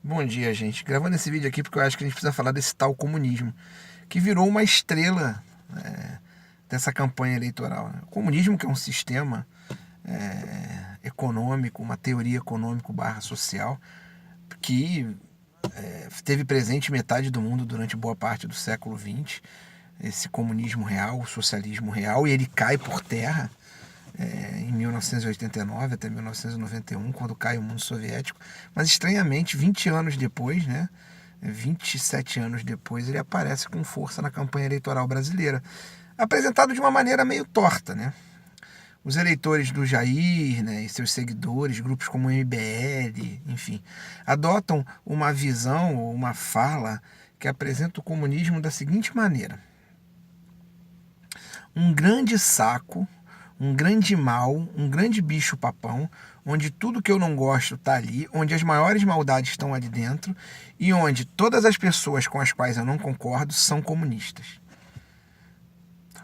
Bom dia, gente. Gravando esse vídeo aqui porque eu acho que a gente precisa falar desse tal comunismo, que virou uma estrela dessa campanha eleitoral, né? O comunismo, que é um sistema econômico, uma teoria econômico/social, que esteve presente em metade do mundo durante boa parte do século XX, esse comunismo real, o socialismo real, e ele cai por terra em 1989 até 1991, quando cai o mundo soviético. Mas estranhamente, 20 anos depois, né, 27 anos depois, ele aparece com força na campanha eleitoral brasileira, apresentado de uma maneira meio torta, né? Os eleitores do Jair, né, e seus seguidores, grupos como o MBL, enfim, adotam uma visão ou uma fala que apresenta o comunismo da seguinte maneira: um grande saco, um grande mal, um grande bicho-papão, onde tudo que eu não gosto está ali, onde as maiores maldades estão ali dentro e onde todas as pessoas com as quais eu não concordo são comunistas.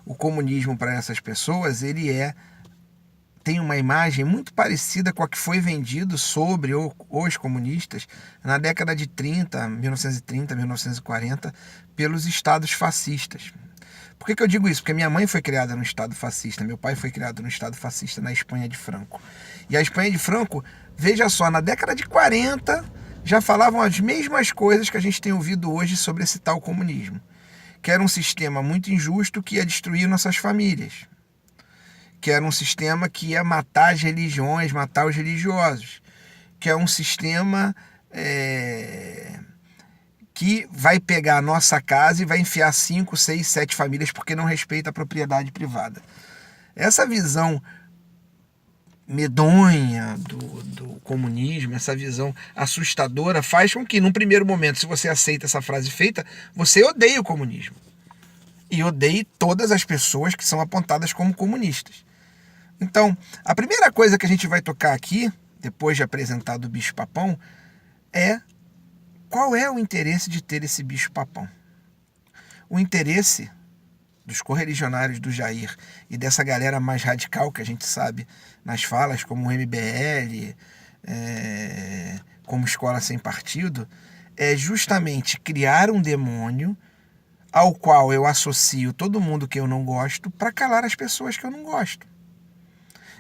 O comunismo, para essas pessoas, ele tem uma imagem muito parecida com a que foi vendido sobre os comunistas na década de 1930, 1940, pelos estados fascistas. Por que eu digo isso? Porque minha mãe foi criada no estado fascista, meu pai foi criado no estado fascista, na Espanha de Franco. E a Espanha de Franco, veja só, na década de 40 já falavam as mesmas coisas que a gente tem ouvido hoje sobre esse tal comunismo, que era um sistema muito injusto que ia destruir nossas famílias, que era um sistema que ia matar as religiões, matar os religiosos, que é um sistema que vai pegar a nossa casa e vai enfiar 5, 6, 7 famílias porque não respeita a propriedade privada. Essa visão medonha do comunismo, essa visão assustadora, faz com que, num primeiro momento, se você aceita essa frase feita, você odeie o comunismo. E odeie todas as pessoas que são apontadas como comunistas. Então, a primeira coisa que a gente vai tocar aqui, depois de apresentado o bicho-papão, é: qual é o interesse de ter esse bicho-papão? O interesse dos correligionários do Jair e dessa galera mais radical que a gente sabe nas falas, como o MBL, como Escola Sem Partido, é justamente criar um demônio ao qual eu associo todo mundo que eu não gosto para calar as pessoas que eu não gosto.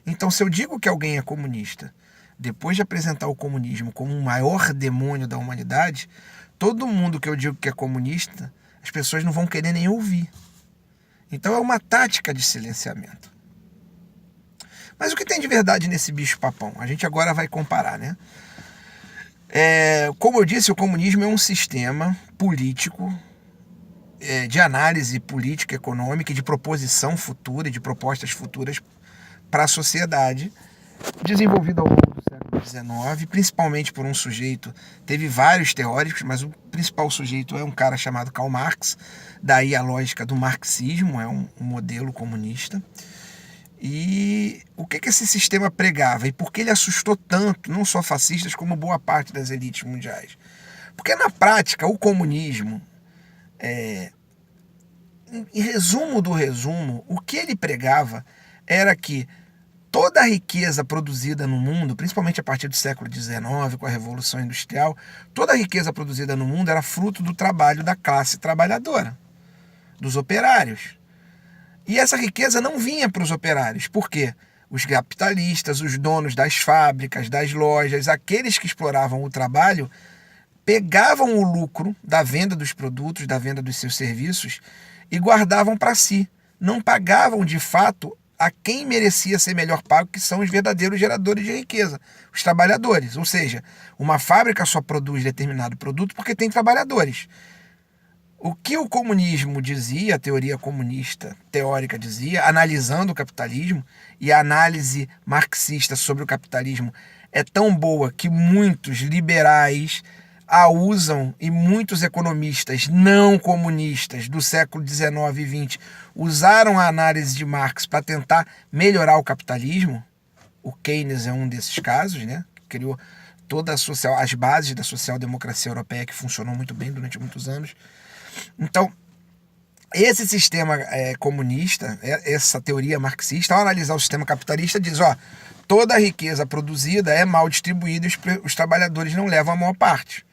Então, se eu digo que alguém é comunista, depois de apresentar o comunismo como o maior demônio da humanidade, todo mundo que eu digo que é comunista, as pessoas não vão querer nem ouvir. Então é uma tática de silenciamento. Mas o que tem de verdade nesse bicho-papão? A gente agora vai comparar, né? Como eu disse, o comunismo é um sistema político de análise política, econômica e de proposição futura e de propostas futuras para a sociedade, desenvolvido ao longo do século XIX, principalmente por um sujeito, teve vários teóricos, mas o principal sujeito é um cara chamado Karl Marx, daí a lógica do marxismo, é um modelo comunista. E o que esse sistema pregava e por que ele assustou tanto, não só fascistas, como boa parte das elites mundiais? Porque na prática, o comunismo, em resumo do resumo, o que ele pregava era que toda a riqueza produzida no mundo, principalmente a partir do século XIX, com a Revolução Industrial, toda a riqueza produzida no mundo era fruto do trabalho da classe trabalhadora, dos operários. E essa riqueza não vinha para os operários. Por quê? Os capitalistas, os donos das fábricas, das lojas, aqueles que exploravam o trabalho, pegavam o lucro da venda dos produtos, da venda dos seus serviços e guardavam para si. Não pagavam de fato a quem merecia ser melhor pago, que são os verdadeiros geradores de riqueza, os trabalhadores. Ou seja, uma fábrica só produz determinado produto porque tem trabalhadores. O que o comunismo dizia, a teoria comunista teórica dizia, analisando o capitalismo, e a análise marxista sobre o capitalismo é tão boa que muitos liberais a usam, e muitos economistas não comunistas do século XIX e XX usaram a análise de Marx para tentar melhorar o capitalismo. O Keynes é um desses casos, né? Criou toda as bases da social-democracia europeia, que funcionou muito bem durante muitos anos. Então, esse sistema comunista, essa teoria marxista, ao analisar o sistema capitalista, diz: toda a riqueza produzida é mal distribuída e os trabalhadores não levam a maior parte.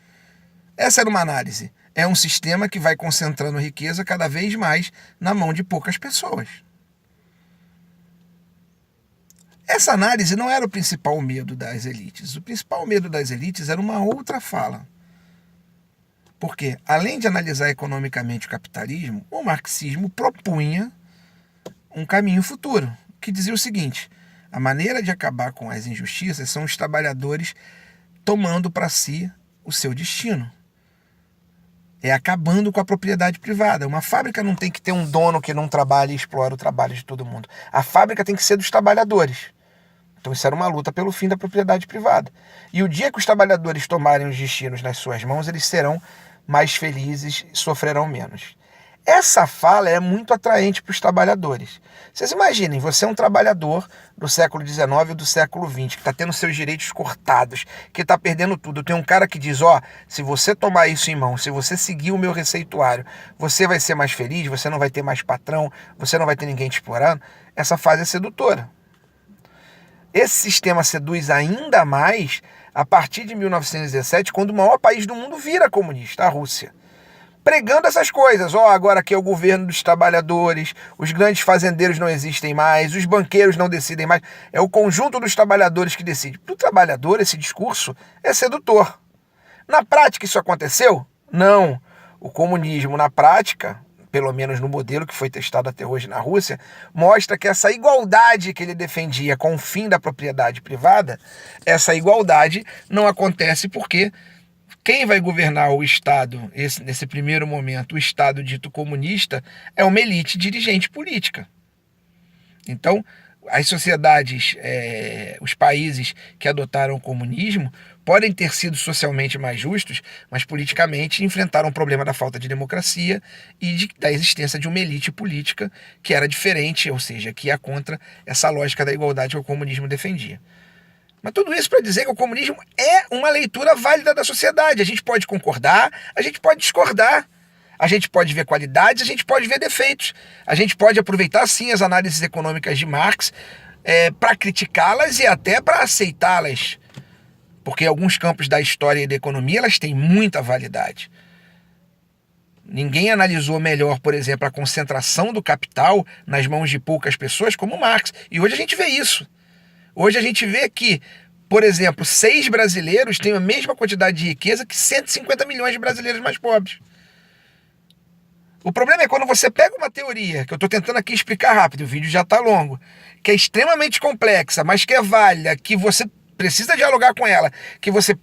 Essa era uma análise. É um sistema que vai concentrando riqueza cada vez mais na mão de poucas pessoas. Essa análise não era o principal medo das elites. O principal medo das elites era uma outra fala. Porque, além de analisar economicamente o capitalismo, o marxismo propunha um caminho futuro, que dizia o seguinte: a maneira de acabar com as injustiças são os trabalhadores tomando para si o seu destino. É acabando com a propriedade privada. Uma fábrica não tem que ter um dono que não trabalha e explora o trabalho de todo mundo. A fábrica tem que ser dos trabalhadores. Então isso era uma luta pelo fim da propriedade privada. E o dia que os trabalhadores tomarem os destinos nas suas mãos, eles serão mais felizes e sofrerão menos. Essa fala é muito atraente para os trabalhadores. Vocês imaginem, você é um trabalhador do século XIX ou do século XX, que está tendo seus direitos cortados, que está perdendo tudo. Tem um cara que diz, se você tomar isso em mão, se você seguir o meu receituário, você vai ser mais feliz, você não vai ter mais patrão, você não vai ter ninguém te explorando. Essa fase é sedutora. Esse sistema seduz ainda mais a partir de 1917, quando o maior país do mundo vira comunista, a Rússia. Pregando essas coisas, agora aqui é o governo dos trabalhadores, os grandes fazendeiros não existem mais, os banqueiros não decidem mais, é o conjunto dos trabalhadores que decide. Para o trabalhador, esse discurso é sedutor. Na prática, isso aconteceu? Não. O comunismo, na prática, pelo menos no modelo que foi testado até hoje na Rússia, mostra que essa igualdade que ele defendia com o fim da propriedade privada, essa igualdade não acontece porque quem vai governar o Estado, nesse primeiro momento, o Estado dito comunista, é uma elite dirigente política. Então, as sociedades, os países que adotaram o comunismo podem ter sido socialmente mais justos, mas politicamente enfrentaram o problema da falta de democracia e da existência de uma elite política que era diferente, ou seja, que ia contra essa lógica da igualdade que o comunismo defendia. Mas tudo isso para dizer que o comunismo é uma leitura válida da sociedade. A gente pode concordar, a gente pode discordar, a gente pode ver qualidades, a gente pode ver defeitos. A gente pode aproveitar, sim, as análises econômicas de Marx para criticá-las e até para aceitá-las. Porque alguns campos da história e da economia elas têm muita validade. Ninguém analisou melhor, por exemplo, a concentração do capital nas mãos de poucas pessoas como Marx. E hoje a gente vê isso. Hoje a gente vê que, por exemplo, 6 brasileiros têm a mesma quantidade de riqueza que 150 milhões de brasileiros mais pobres. O problema é quando você pega uma teoria, que eu estou tentando aqui explicar rápido, o vídeo já está longo, que é extremamente complexa, mas que é válida, que você precisa dialogar com ela, que você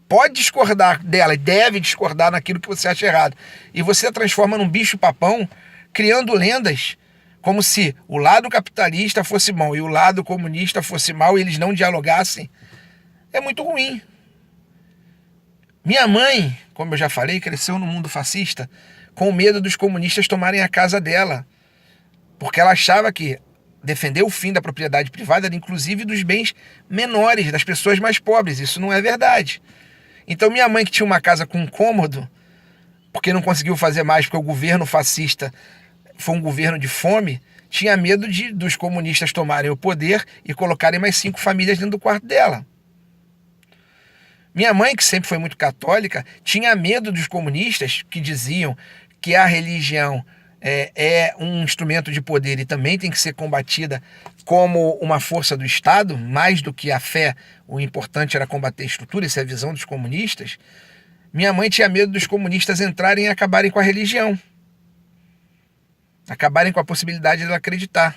pode discordar dela e deve discordar naquilo que você acha errado, e você a transforma num bicho-papão, criando lendas, como se o lado capitalista fosse bom e o lado comunista fosse mal e eles não dialogassem, é muito ruim. Minha mãe, como eu já falei, cresceu no mundo fascista com medo dos comunistas tomarem a casa dela, porque ela achava que defender o fim da propriedade privada era inclusive dos bens menores, das pessoas mais pobres. Isso não é verdade. Então minha mãe, que tinha uma casa com um cômodo, porque não conseguiu fazer mais, porque o governo fascista foi um governo de fome, tinha medo dos comunistas tomarem o poder e colocarem mais 5 famílias dentro do quarto dela. Minha mãe, que sempre foi muito católica, tinha medo dos comunistas que diziam que a religião é um instrumento de poder e também tem que ser combatida como uma força do Estado, mais do que a fé, o importante era combater a estrutura, essa é a visão dos comunistas. Minha mãe tinha medo dos comunistas entrarem e acabarem com a religião. Acabarem com a possibilidade de ela acreditar.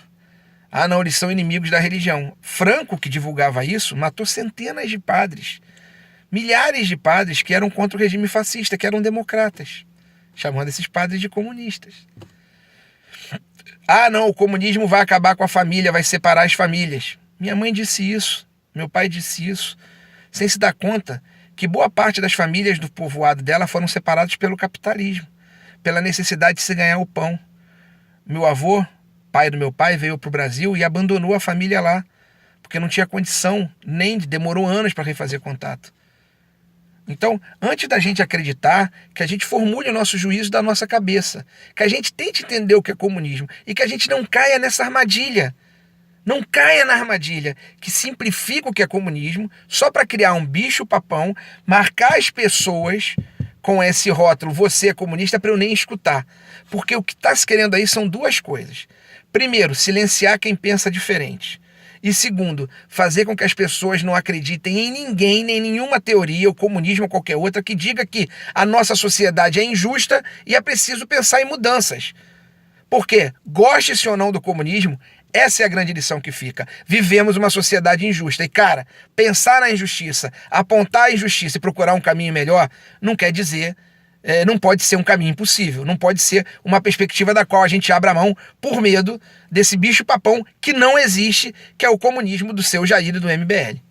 Ah, não, eles são inimigos da religião. Franco, que divulgava isso, matou centenas de padres. Milhares de padres que eram contra o regime fascista, que eram democratas, chamando esses padres de comunistas. Ah, não, o comunismo vai acabar com a família, vai separar as famílias. Minha mãe disse isso, meu pai disse isso, sem se dar conta que boa parte das famílias do povoado dela foram separadas pelo capitalismo, pela necessidade de se ganhar o pão. Meu avô, pai do meu pai, veio para o Brasil e abandonou a família lá, porque não tinha condição, demorou anos para refazer contato. Então, antes da gente acreditar, que a gente formule o nosso juízo da nossa cabeça, que a gente tente entender o que é comunismo e que a gente não caia nessa armadilha. Não caia na armadilha que simplifica o que é comunismo só para criar um bicho-papão, marcar as pessoas com esse rótulo, você é comunista, para eu nem escutar. Porque o que está se querendo aí são duas coisas. Primeiro, silenciar quem pensa diferente. E segundo, fazer com que as pessoas não acreditem em ninguém, nem em nenhuma teoria, ou comunismo ou qualquer outra, que diga que a nossa sociedade é injusta e é preciso pensar em mudanças. Porque, goste-se ou não do comunismo, essa é a grande lição que fica. Vivemos uma sociedade injusta. E, cara, pensar na injustiça, apontar a injustiça e procurar um caminho melhor, não quer dizer, não pode ser um caminho impossível. Não pode ser uma perspectiva da qual a gente abra mão por medo desse bicho-papão que não existe, que é o comunismo do seu Jair e do MBL.